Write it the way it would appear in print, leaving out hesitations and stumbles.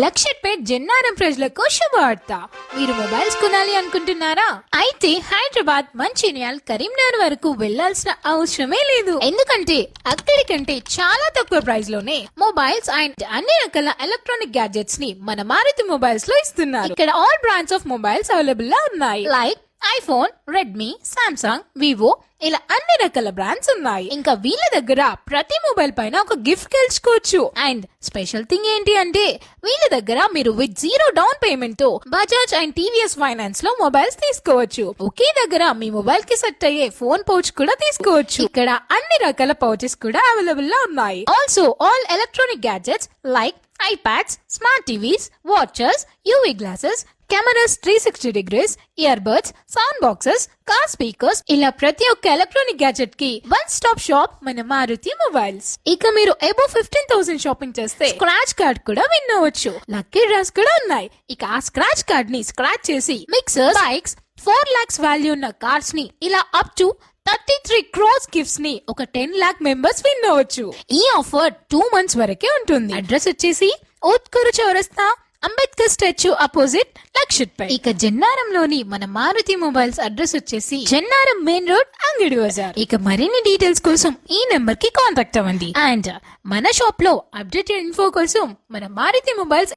లక్షపేట్ జన్నారం ప్రజలకు శుభవార్త. మీరు మొబైల్స్ కొనాలి అనుకుంటున్నారా? అయితే హైదరాబాద్, మంచిర్యాల్, కరీంనగర్ వరకు వెళ్లాల్సిన అవసరమే లేదు. ఎందుకంటే అక్కడికంటే చాలా తక్కువ ప్రైస్ లోనే మొబైల్స్ అండ్ అన్ని రకాల ఎలక్ట్రానిక్ గ్యాడ్జెట్స్ ని మన మారుతి మొబైల్స్ లో ఇస్తున్నారు. ఇక్కడ all brands of mobiles available గా ఉన్నాయి. Like iPhone, Redmi, Samsung, Vivo, ఇలా అన్ని రకాల బ్రాండ్స్ ఉన్నాయి. ఇంకా వీళ్ళ దగ్గర ప్రతి మొబైల్ పైన ఒక గిఫ్ట్ గెలుచుకోవచ్చు. అండ్ స్పెషల్ థింగ్ ఏంటి అంటే వీళ్ళ దగ్గర మీరు విత్ 0 డౌన్ పేమెంట్ తో బజాజ్ అండ్ టీవీఎస్ ఫైనాన్స్ లో మొబైల్స్ తీసుకోవచ్చు. ఒకే దగ్గర మీ మొబైల్ కి సెట్ అయ్యే ఫోన్ పౌచ్ కూడా తీసుకోవచ్చు. ఇక్కడ అన్ని రకాల పౌచెస్ కూడా అవైలబుల్ లో ఉన్నాయి. Also all electronic gadgets like iPads, smart TVs, watches, UV glasses, cameras 360 degrees, ear buds, sound boxes, car speakers, ఇలా ప్రతి ఒక్క ఎలక్ట్రానిక్ గ్యాడ్జెట్ కి వన్ స్టాప్ షాప్ మన మారుతి మొబైల్స్. ఇక మీరు అబౌవ్ 15,000 షాపింగ్ చేస్తే స్క్రాచ్ కార్డ్ కూడా విన్ అవ్వచ్చు. లక్కీ డ్రాస్ కూడా ఉన్నాయి. ఇక ఆ స్క్రాచ్ కార్డ్ ని స్క్రాచ్ చేసి మిక్సర్స్, బైక్స్, 4 lakhs వాల్యూ ఉన్న కార్స్ ని ఇలా అప్ టు 33 crores గిఫ్ట్స్ ని ఒక 10 lakh మెంబర్స్ విన్ అవ్వచ్చు. ఈ ఆఫర్ 2 months వరకే ఉంటుంది. అడ్రస్ వచ్చేసి ఉత్కూరు చౌరస్తా, అంబేద్కర్ స్టాచ్యూ అపోజిట్, లక్షపేట్. ఇక జన్నారంలోని మన మారుతి మొబైల్స్ అడ్రస్ వచ్చేసి జన్నారం మెయిన్ రోడ్, అంగడి బజార్. ఇక మరిన్ని డీటెయిల్స్ కోసం ఈ నెంబర్ కి కాంటాక్ట్ అవ్వండి. అండ్ మన షాప్ లో అప్డేటెడ్ ఇన్ఫో కోసం మన మారుతి మొబైల్స్